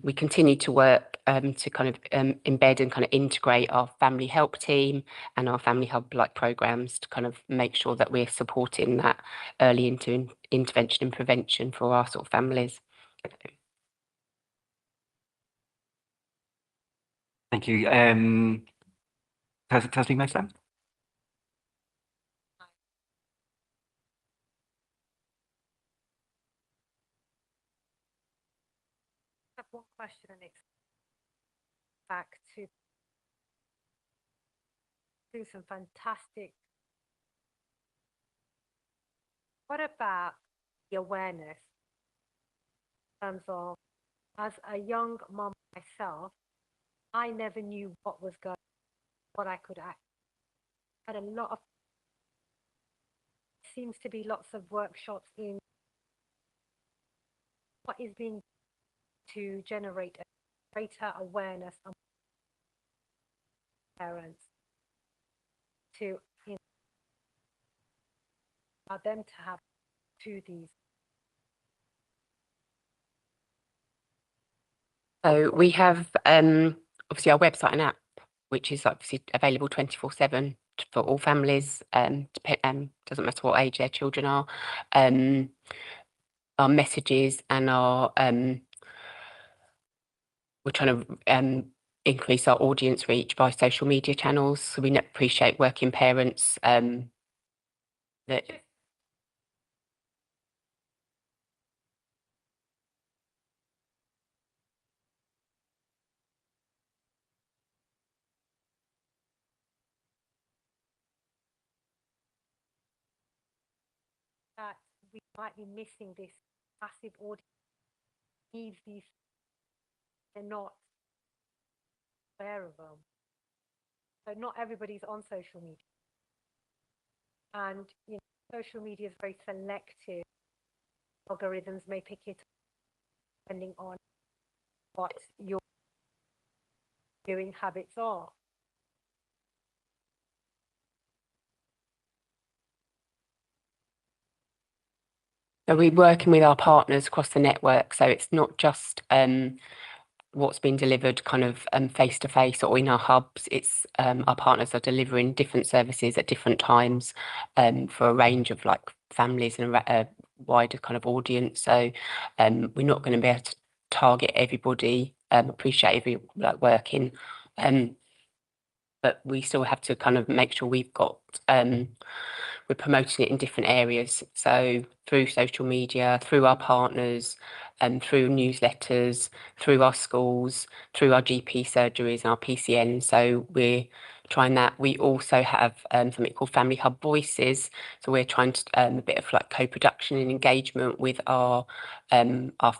we continue to work to kind of embed and kind of integrate our family help team and our family hub programs to kind of make sure that we're supporting that early intervention and prevention for our sort of families. Thank you. Tasneem Moslam? I have one question and it's back to do some fantastic. What about the awareness in terms of, as a young mom myself, I never knew what was going, what I could act. Had a lot of, seems to be lots of workshops in what is being to generate a greater awareness among parents to, you know, allow them to have to these. So we have obviously our website and app, which is obviously available 24/7 for all families. Doesn't matter what age their children are. Our messages and our we're trying to increase our audience reach by social media channels. So we appreciate working parents that. That we might be missing this massive audience needs these, they're not aware of them. So not everybody's on social media. And you know, social media is very selective. Algorithms may pick it depending on what your viewing habits are. So we're working with our partners across the network. So it's not just what's been delivered kind of face to face or in our hubs. It's our partners are delivering different services at different times for a range of like families and a wider kind of audience. So we're not going to be able to target everybody. Appreciate every like working, but we still have to kind of make sure we've got we're promoting it in different areas. So through social media, through our partners, and through newsletters, through our schools, through our GP surgeries and our PCN. So we're trying that. We also have something called Family Hub Voices. So we're trying to a bit of like co-production and engagement with our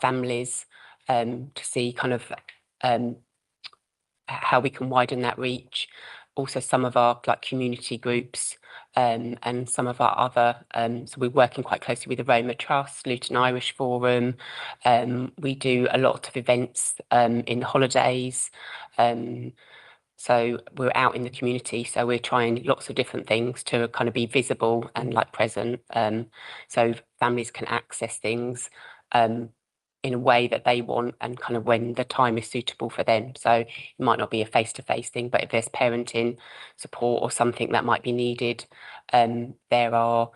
families to see kind of how we can widen that reach. Also some of our like community groups and some of our other, so we're working quite closely with the Roma Trust, Luton Irish Forum. We do a lot of events in the holidays. So we're out in the community, so we're trying lots of different things to kind of be visible and like present. So families can access things in a way that they want and kind of when the time is suitable for them. So it might not be a face-to-face thing, but if there's parenting support or something that might be needed, there are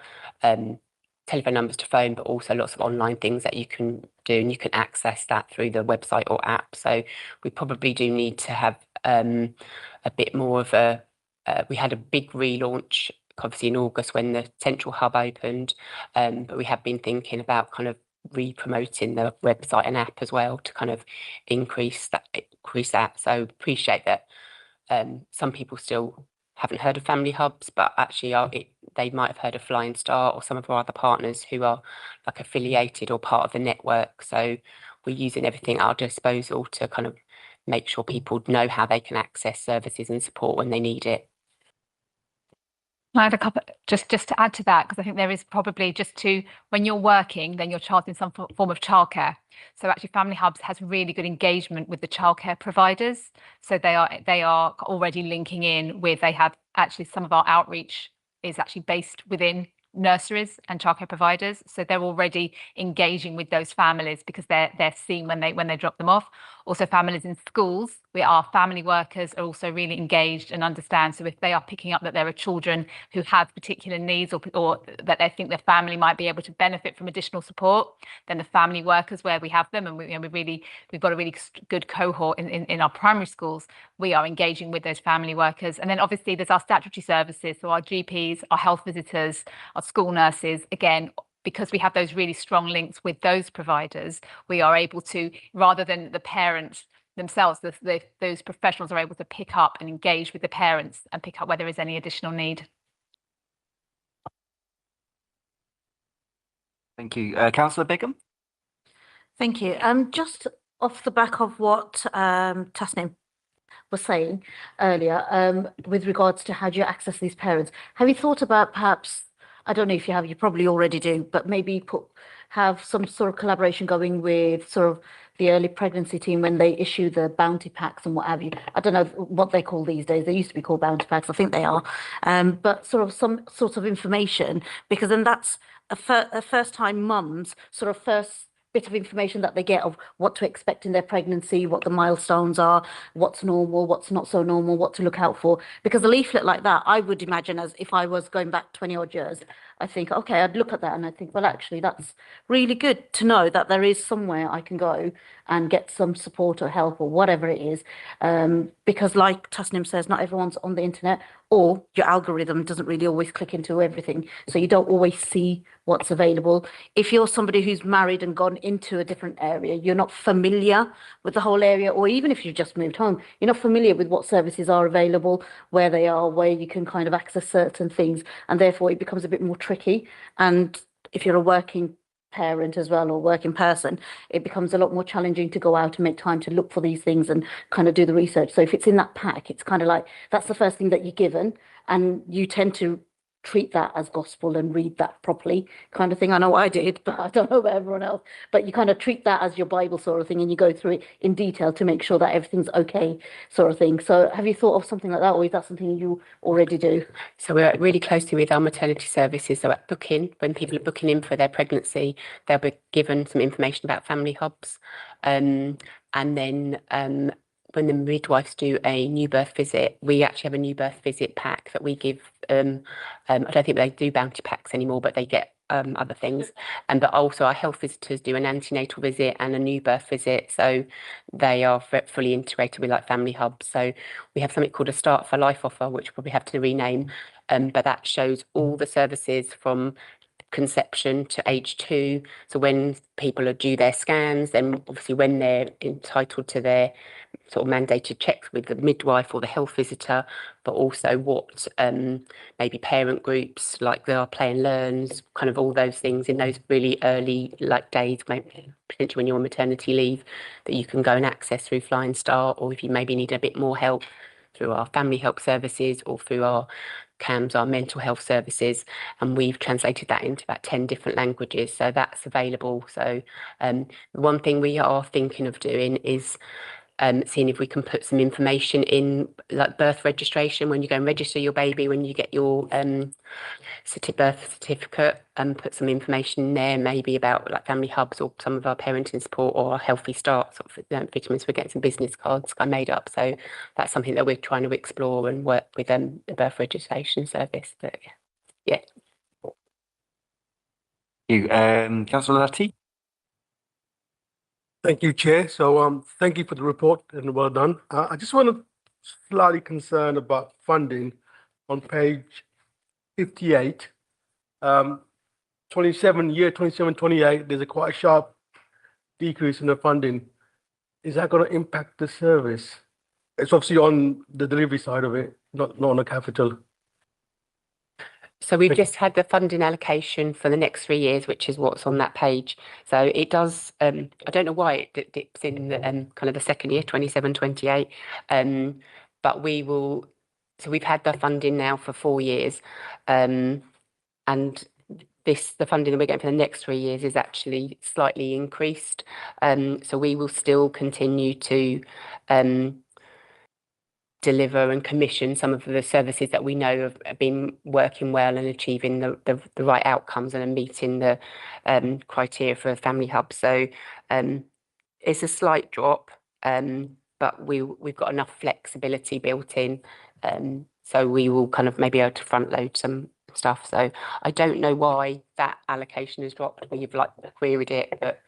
telephone numbers to phone, but also lots of online things that you can do, and you can access that through the website or app. So we probably do need to have a bit more of a, we had a big relaunch obviously in August when the central hub opened, but we have been thinking about kind of re-promoting the website and app as well to kind of increase that. So appreciate that some people still haven't heard of family hubs, but actually they might have heard of Flying Star or some of our other partners who are like affiliated or part of the network. So we're using everything at our disposal to kind of make sure people know how they can access services and support when they need it. I have a couple, just to add to that, because I think there is probably when you're working, then you're charged in some form of childcare. So actually Family Hubs has really good engagement with the childcare providers. So they are already linking in with, they have actually some of our outreach is actually based within nurseries and childcare providers. So they're already engaging with those families because they're seeing when they drop them off. Also families in schools, our family workers are also really engaged and understand. So if they are picking up that there are children who have particular needs or that they think their family might be able to benefit from additional support, then the family workers where we have them, and we've got a really good cohort in our primary schools, we are engaging with those family workers. And then obviously there's our statutory services, so our GPs, our health visitors, our school nurses. Again, because we have those really strong links with those providers, we are able to, rather than the parents themselves, those professionals are able to pick up and engage with the parents and pick up where there is any additional need. Thank you. Councillor Beckham? Thank you. Just off the back of what Tasnim was saying earlier, with regards to how do you access these parents, have you thought about perhaps, I don't know if you have, you probably already do, but maybe have some sort of collaboration going with sort of the early pregnancy team when they issue the bounty packs and what have you. I don't know what they call these days. They used to be called bounty packs. I think they are. But sort of some sort of information, because then that's a first time mum's sort of first bit of information that they get of what to expect in their pregnancy, what the milestones are, what's normal, what's not so normal, what to look out for. Because a leaflet like that, I would imagine, as if I was going back 20 odd years, I think, okay, I'd look at that and I think, well, actually, that's really good to know that there is somewhere I can go and get some support or help or whatever it is. Because like Tasnim says, not everyone's on the internet, or your algorithm doesn't really always click into everything. So you don't always see what's available. If you're somebody who's married and gone into a different area, you're not familiar with the whole area, or even if you've just moved home, you're not familiar with what services are available, where they are, where you can kind of access certain things, and therefore it becomes a bit more tricky. And if you're a working parent as well or working person, it becomes a lot more challenging to go out and make time to look for these things and kind of do the research. So if it's in that pack, it's kind of like that's the first thing that you're given, and you tend to treat that as gospel and read that properly, kind of thing. I know I did, but I don't know about everyone else. But you kind of treat that as your Bible sort of thing, and you go through it in detail to make sure that everything's okay, sort of thing. So have you thought of something like that, or is that something you already do? So we're really closely with our maternity services. So at booking, when people are booking in for their pregnancy, they'll be given some information about family hubs. And then when the midwives do a new birth visit, we actually have a new birth visit pack that we give. I don't think they do bounty packs anymore, but they get other things. But also our health visitors do an antenatal visit and a new birth visit. So they are fully integrated with like family hubs. So we have something called a Start for Life offer, which we'll probably have to rename. But that shows all the services from conception to age 2. So when people are due their scans, then obviously when they're entitled to their sort of mandated checks with the midwife or the health visitor, but also what maybe parent groups like our Play and Learns, kind of all those things in those really early like days, maybe potentially when you're on maternity leave, that you can go and access through Flying Start, or if you maybe need a bit more help through our family help services or through our CAMS, our mental health services, and we've translated that into about 10 different languages, so that's available. So one thing we are thinking of doing is seeing if we can put some information in like birth registration when you go and register your baby, when you get your birth certificate, and put some information in there maybe about like family hubs or some of our parenting support or our Healthy Start sort of vitamins. We're getting some business cards I made up, so that's something that we're trying to explore and work with the birth registration service. But yeah. You, Councillor Latti? Thank you, Chair. So thank you for the report and well done. I just want to slightly concerned about funding on page 58. 27-28, there's a quite sharp decrease in the funding. Is that going to impact the service? It's obviously on the delivery side of it, not on the capital. So we've just had the funding allocation for the next 3 years, which is what's on that page. So it does, I don't know why it dips in the, kind of the second year, 27-28, but we will, so we've had the funding now for 4 years, and the funding that we're getting for the next 3 years is actually slightly increased. So we will still continue to deliver and commission some of the services that we know have been working well and achieving the right outcomes and are meeting the criteria for a family hub. So it's a slight drop, but we've got enough flexibility built in, so we will kind of maybe able to front load some stuff. So I don't know why that allocation has dropped, where you've like queried it, but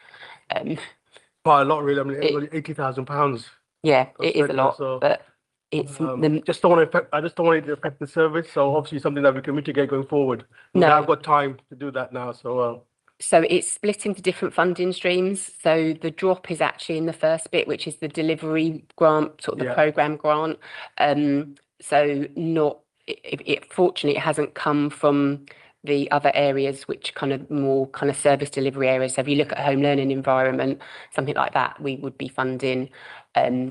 Quite a lot, really. I mean, It- £80,000. yeah, That's it is a regular, lot, so, but it's the Just don't want to affect, I just don't want it to affect the service. So obviously something that we can mitigate going forward. No. I've got time to do that now. So, So it's split into different funding streams. So the drop is actually in the first bit, which is the delivery grant, sort of the Yeah. program grant. So not fortunately it hasn't come from the other areas, which kind of more kind of service delivery areas. So if you look at home learning environment, something like that, we would be funding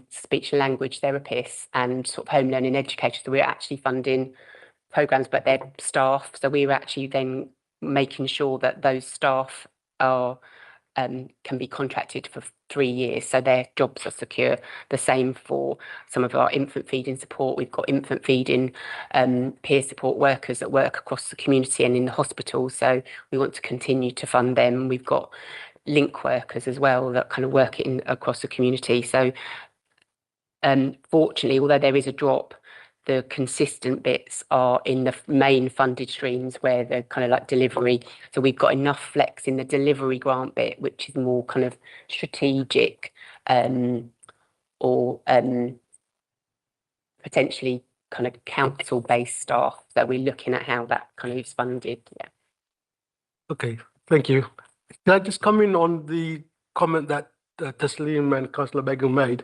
speech and language therapists and sort of home learning educators. So we're actually funding programs, but they're staff. So we're actually then making sure that those staff are can be contracted for 3 years, so their jobs are secure. The same for some of our infant feeding support. We've got infant feeding peer support workers that work across the community and in the hospitals, so we want to continue to fund them. We've got link workers as well that kind of work in across the community. So fortunately, although there is a drop, the consistent bits are in the main funded streams where the kind of like delivery. So we've got enough flex in the delivery grant bit, which is more kind of strategic or potentially kind of council-based staff that we're looking at how that kind of is funded. Yeah. okay, thank you. Can I just come in on the comment that Taslim and Councillor Begum made?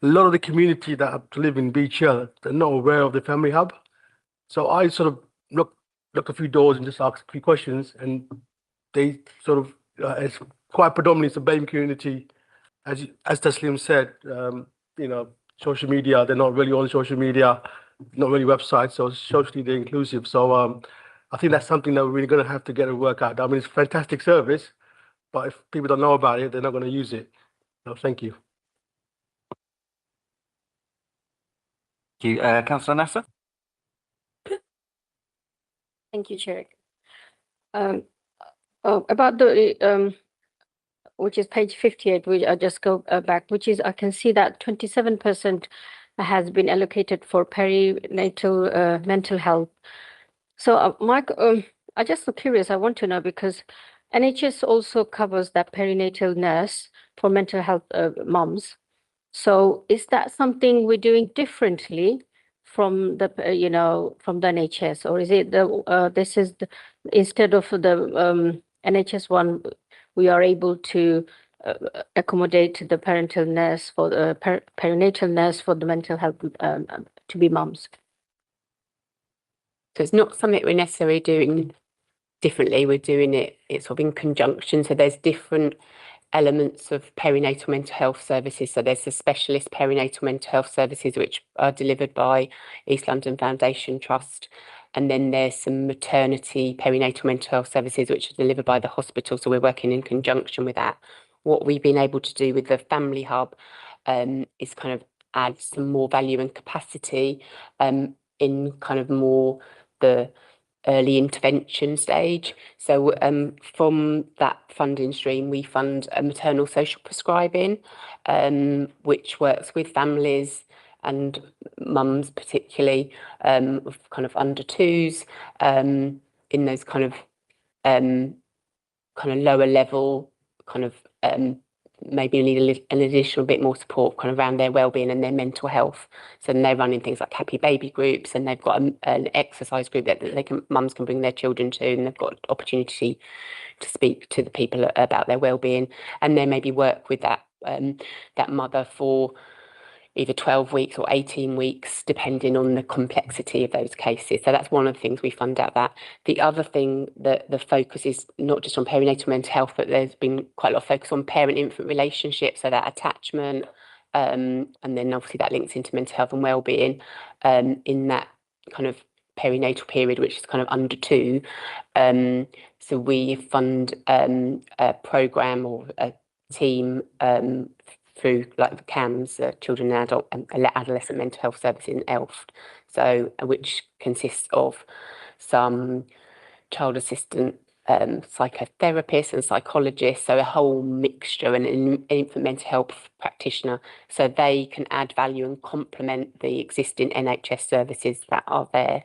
A lot of the community that have to live in Beach Hill, they're not aware of the family hub. So I sort of knocked a few doors and just asked a few questions, and they sort of, it's quite predominantly it's a BAME community. As Taslim said, social media, they're not really on social media, not really websites, so socially they're inclusive. So I think that's something that we're really going to have to get a work out. I mean, it's a fantastic service, but if people don't know about it, they're not going to use it. So thank you. Thank you. Councillor Nasser? Thank you, Chair. About the which is page 58, which I just go back, which is I can see that 27% has been allocated for perinatal mental health. So Mike, I just so curious, I want to know because NHS also covers that perinatal nurse for mental health moms. So is that something we're doing differently from the from the NHS, or is it the this is the, instead of the NHS one, we are able to accommodate the parental nurse for the perinatal nurse for the mental health to be mums? So it's not something we're necessarily doing differently. We're doing it's sort of in conjunction. So there's different elements of perinatal mental health services. So there's the specialist perinatal mental health services, which are delivered by East London Foundation Trust. And then there's some maternity perinatal mental health services, which are delivered by the hospital. So we're working in conjunction with that. What we've been able to do with the Family Hub is kind of add some more value and capacity in kind of more the early intervention stage. So from that funding stream, we fund a maternal social prescribing, which works with families and mums particularly of kind of under twos in those kind of lower level kind of maybe need an additional bit more support kind of around their well-being and their mental health. So then they're running things like happy baby groups, and they've got an exercise group that mums can bring their children to, and they've got opportunity to speak to the people about their well-being, and then maybe work with that mother for either 12 weeks or 18 weeks, depending on the complexity of those cases. So that's one of the things we fund out that. The other thing that the focus is not just on perinatal mental health, but there's been quite a lot of focus on parent-infant relationships, so that attachment, and then obviously that links into mental health and well-being in that kind of perinatal period, which is kind of under 2. So we fund a programme or a team through like the CAMS, Children and Adolescent Mental Health Service in Elft, so which consists of some child assistant psychotherapists and psychologists, so a whole mixture, and an infant mental health practitioner, so they can add value and complement the existing NHS services that are there.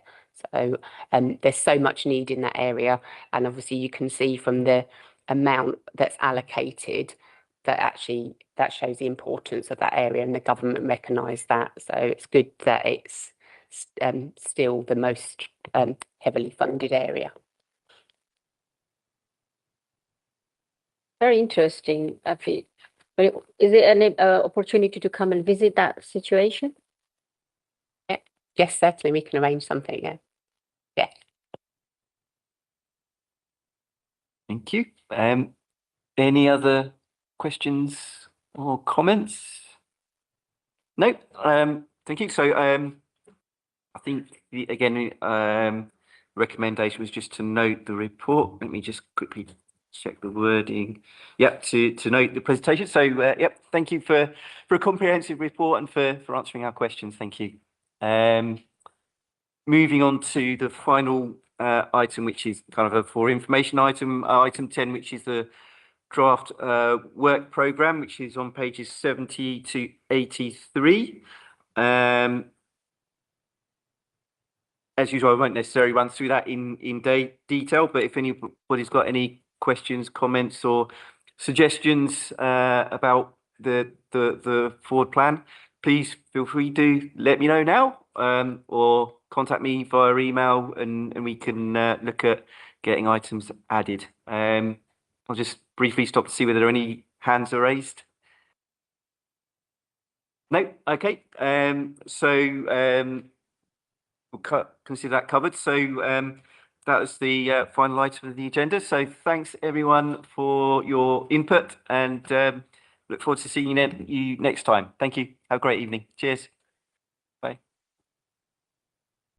So there's so much need in that area, and obviously you can see from the amount that's allocated that actually that shows the importance of that area, and the government recognise that. So it's good that it's still the most heavily funded area. Very interesting, I feel. But is it an opportunity to come and visit that situation? Yes, certainly we can arrange something. Yeah. Yeah. Thank you. Any other questions or comments? No. Thank you. So I think again recommendation was just to note the report. Let me just quickly check the wording. Yep, to note the presentation. So yep, thank you for a comprehensive report and for answering our questions. Thank you. Moving on to the final item, which is kind of a for information item, item 10, which is the draft work programme, which is on pages 70 to 83. As usual, I won't necessarily run through that in detail, but if anybody's got any questions, comments, or suggestions about the forward plan, please feel free to let me know now, or contact me via email, and we can look at getting items added. I'll just briefly stop to see whether there are any hands are raised. No, okay. We'll consider that covered. So that was the final item of the agenda. So thanks everyone for your input, and look forward to seeing you next time. Thank you. Have a great evening. Cheers.